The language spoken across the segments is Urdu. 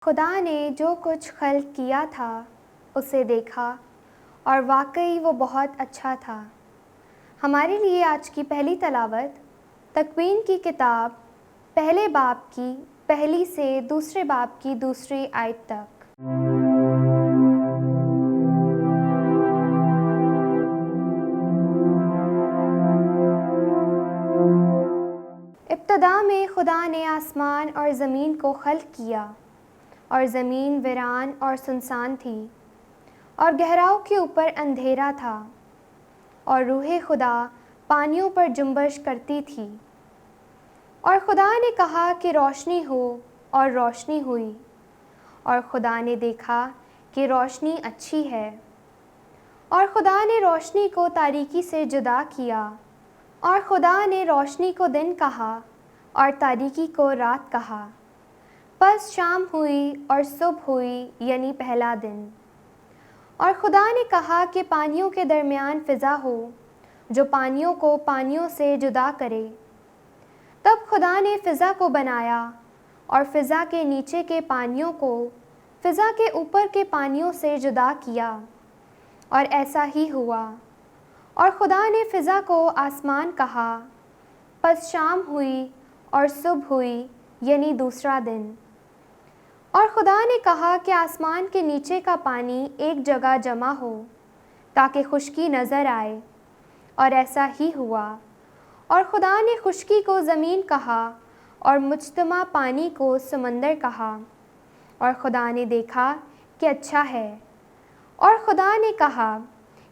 خدا نے جو کچھ خلق کیا تھا اسے دیکھا اور واقعی وہ بہت اچھا تھا۔ ہمارے لیے آج کی پہلی تلاوت تکوین کی کتاب پہلے باب کی پہلی سے دوسرے باب کی دوسری آیت تک۔ ابتدا میں خدا نے آسمان اور زمین کو خلق کیا، اور زمین ویران اور سنسان تھی، اور گہراؤں کے اوپر اندھیرا تھا، اور روح خدا پانیوں پر جنبش کرتی تھی۔ اور خدا نے کہا کہ روشنی ہو، اور روشنی ہوئی۔ اور خدا نے دیکھا کہ روشنی اچھی ہے، اور خدا نے روشنی کو تاریکی سے جدا کیا، اور خدا نے روشنی کو دن کہا اور تاریکی کو رات کہا۔ پس شام ہوئی اور صبح ہوئی، یعنی پہلا دن۔ اور خدا نے کہا کہ پانیوں کے درمیان فضا ہو، جو پانیوں کو پانیوں سے جدا کرے۔ تب خدا نے فضا کو بنایا، اور فضا کے نیچے کے پانیوں کو فضا کے اوپر کے پانیوں سے جدا کیا، اور ایسا ہی ہوا۔ اور خدا نے فضا کو آسمان کہا۔ پس شام ہوئی اور صبح ہوئی، یعنی دوسرا دن۔ اور خدا نے کہا کہ آسمان کے نیچے کا پانی ایک جگہ جمع ہو، تاکہ خشکی نظر آئے، اور ایسا ہی ہوا۔ اور خدا نے خشکی کو زمین کہا، اور مجتمع پانی کو سمندر کہا۔ اور خدا نے دیکھا کہ اچھا ہے۔ اور خدا نے کہا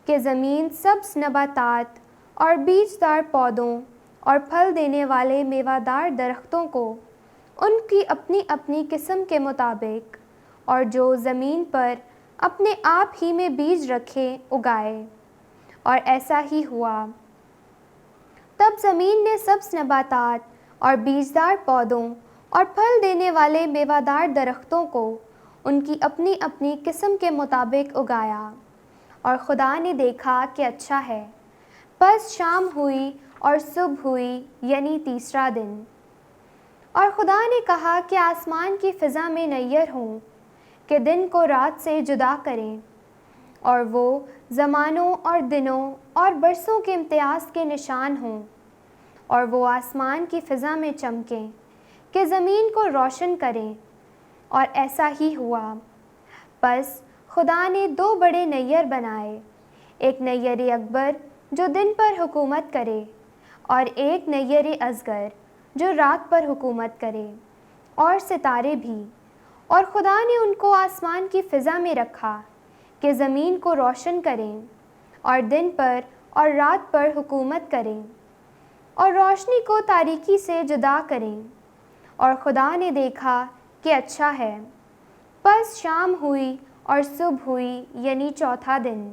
کہ زمین سبز نباتات اور بیج دار پودوں اور پھل دینے والے میوہ دار درختوں کو ان کی اپنی اپنی قسم کے مطابق، اور جو زمین پر اپنے آپ ہی میں بیج رکھے، اگائے، اور ایسا ہی ہوا۔ تب زمین نے سبز نباتات اور بیجدار پودوں اور پھل دینے والے میوہ دار درختوں کو ان کی اپنی اپنی قسم کے مطابق اگایا، اور خدا نے دیکھا کہ اچھا ہے۔ پس شام ہوئی اور صبح ہوئی، یعنی تیسرا دن۔ اور خدا نے کہا کہ آسمان کی فضا میں نیر ہوں، کہ دن کو رات سے جدا کریں، اور وہ زمانوں اور دنوں اور برسوں کے امتیاز کے نشان ہوں، اور وہ آسمان کی فضا میں چمکیں، کہ زمین کو روشن کریں، اور ایسا ہی ہوا۔ پس خدا نے دو بڑے نیر بنائے، ایک نیر اکبر جو دن پر حکومت کرے، اور ایک نیر اصغر جو رات پر حکومت کرے، اور ستارے بھی۔ اور خدا نے ان کو آسمان کی فضا میں رکھا، کہ زمین کو روشن کریں، اور دن پر اور رات پر حکومت کریں، اور روشنی کو تاریکی سے جدا کریں۔ اور خدا نے دیکھا کہ اچھا ہے۔ پس شام ہوئی اور صبح ہوئی، یعنی چوتھا دن۔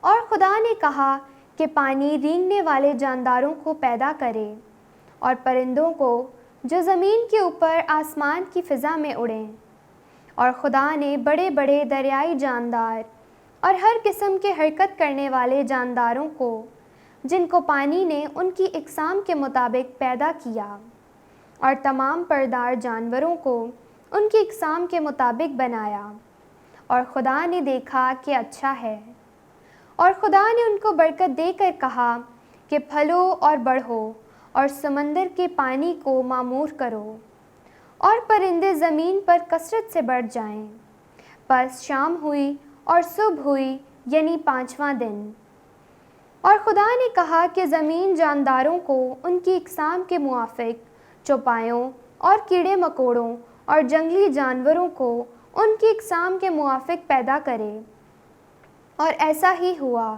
اور خدا نے کہا کہ پانی رینگنے والے جانداروں کو پیدا کرے، اور پرندوں کو جو زمین کے اوپر آسمان کی فضا میں اڑیں۔ اور خدا نے بڑے بڑے دریائی جاندار اور ہر قسم کے حرکت کرنے والے جانداروں کو، جن کو پانی نے ان کی اقسام کے مطابق پیدا کیا، اور تمام پردار جانوروں کو ان کی اقسام کے مطابق بنایا۔ اور خدا نے دیکھا کہ اچھا ہے۔ اور خدا نے ان کو برکت دے کر کہا کہ پھلو اور بڑھو، اور سمندر کے پانی کو معمور کرو، اور پرندے زمین پر کثرت سے بڑھ جائیں۔ پس شام ہوئی اور صبح ہوئی، یعنی پانچواں دن۔ اور خدا نے کہا کہ زمین جانداروں کو ان کی اقسام کے موافق، چوپایوں اور کیڑے مکوڑوں اور جنگلی جانوروں کو ان کی اقسام کے موافق پیدا کرے، اور ایسا ہی ہوا۔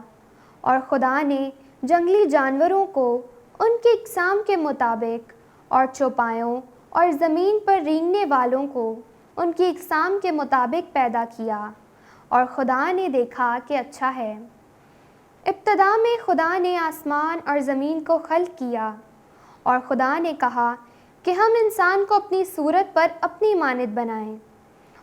اور خدا نے جنگلی جانوروں کو ان کی اقسام کے مطابق، اور چوپایوں اور زمین پر رینگنے والوں کو ان کی اقسام کے مطابق پیدا کیا، اور خدا نے دیکھا کہ اچھا ہے۔ ابتدا میں خدا نے آسمان اور زمین کو خلق کیا، اور خدا نے کہا کہ ہم انسان کو اپنی صورت پر اپنی مانند بنائیں،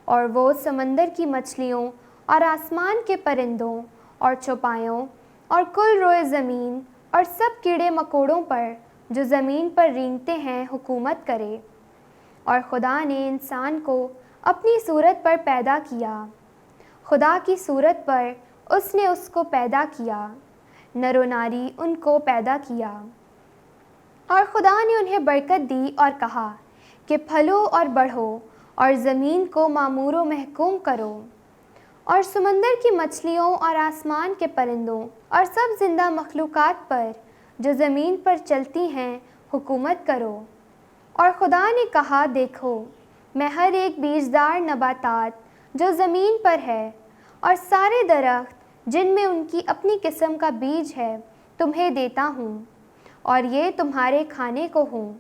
اور وہ سمندر کی مچھلیوں اور آسمان کے پرندوں اور چوپایوں اور کل روئے زمین اور سب کیڑے مکوڑوں پر جو زمین پر رینگتے ہیں حکومت کرے۔ اور خدا نے انسان کو اپنی صورت پر پیدا کیا، خدا کی صورت پر اس نے اس کو پیدا کیا، نر و ناری ان کو پیدا کیا۔ اور خدا نے انہیں برکت دی اور کہا کہ پھلو اور بڑھو اور زمین کو معمور و محکوم کرو، اور سمندر کی مچھلیوں اور آسمان کے پرندوں اور سب زندہ مخلوقات پر جو زمین پر چلتی ہیں حکومت کرو۔ اور خدا نے کہا دیکھو میں ہر ایک بیجدار نباتات جو زمین پر ہے اور سارے درخت جن میں ان کی اپنی قسم کا بیج ہے تمہیں دیتا ہوں، اور یہ تمہارے کھانے کو ہوں۔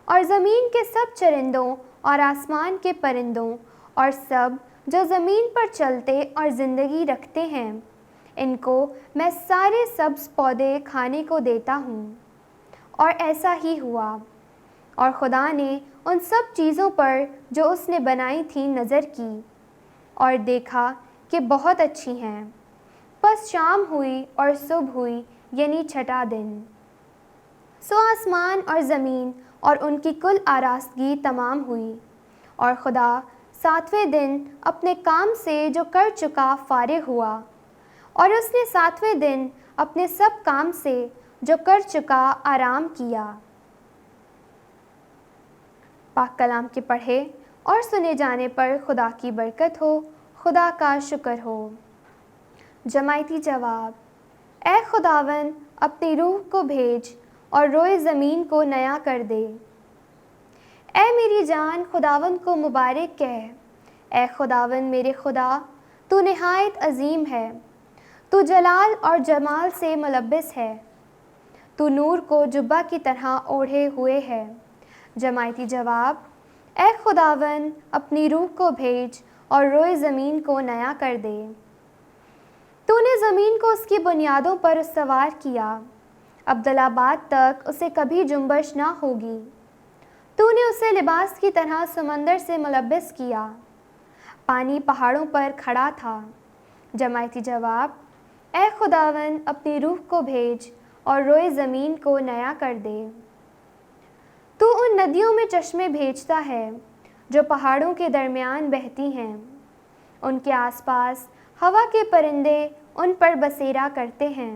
اور زمین کے سب چرندوں اور آسمان کے پرندوں اور سب جو زمین پر چلتے اور زندگی رکھتے ہیں ان کو میں سارے سبز پودے کھانے کو دیتا ہوں۔ اور ایسا ہی ہوا۔ اور خدا نے ان سب چیزوں پر جو اس نے بنائی تھیں نظر کی اور دیکھا کہ بہت اچھی ہیں۔ پس شام ہوئی اور صبح ہوئی، یعنی چھٹا دن۔ سو آسمان اور زمین اور ان کی کل آراستگی تمام ہوئی، اور خدا ساتویں دن اپنے کام سے جو کر چکا فارغ ہوا، اور اس نے ساتویں دن اپنے سب کام سے جو کر چکا آرام کیا۔ پاک کلام کے پڑھے اور سنے جانے پر خدا کی برکت ہو، خدا کا شکر ہو۔ جماعتی جواب: اے خداوند اپنی روح کو بھیج اور روئے زمین کو نیا کر دے۔ اے میری جان خداوند کو مبارک کہہ۔ اے خداوند میرے خدا، تو نہایت عظیم ہے، تو جلال اور جمال سے ملبس ہے، تو نور کو جبہ کی طرح اوڑھے ہوئے ہے۔ جماعتی جواب: اے خداوند اپنی روح کو بھیج اور روئے زمین کو نیا کر دے۔ تو نے زمین کو اس کی بنیادوں پر استوار کیا، ابدالآباد تک اسے کبھی جنبش نہ ہوگی۔ تو نے اسے لباس کی طرح سمندر سے ملبس کیا، پانی پہاڑوں پر کھڑا تھا۔ جماعتی جواب: اے خداوند اپنی روح کو بھیج اور روئے زمین کو نیا کر دے۔ تو ان ندیوں میں چشمے بھیجتا ہے جو پہاڑوں کے درمیان بہتی ہیں، ان کے آس پاس ہوا کے پرندے ان پر بسیرا کرتے ہیں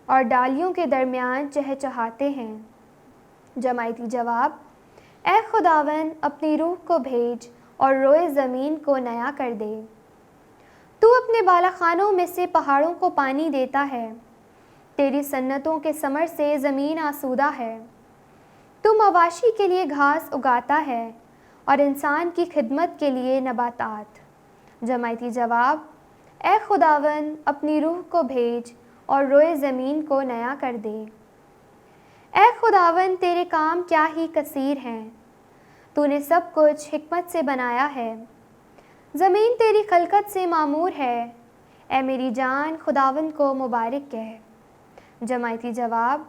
اور ڈالیوں کے درمیان چہچہاتے ہیں۔ جماعتی جواب: اے خداوند اپنی روح کو بھیج اور روئے زمین کو نیا کر دے۔ تو اپنے بالاخانوں میں سے پہاڑوں کو پانی دیتا ہے، تیری سنتوں کے ثمر سے زمین آسودہ ہے۔ تو مواشی کے لیے گھاس اگاتا ہے اور انسان کی خدمت کے لیے نباتات۔ جماعتی جواب: اے خداوند اپنی روح کو بھیج اور روئے زمین کو نیا کر دے۔ اے خداوند تیرے کام کیا ہی کثیر ہیں، تو نے سب کچھ حکمت سے بنایا ہے۔ زمین تیری خلقت سے معمور ہے، اے میری جان خداوند کو مبارک کہہ۔ جماعتی جواب: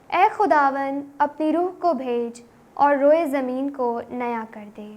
اے خداوند اپنی روح کو بھیج اور روئے زمین کو نیا کر دے۔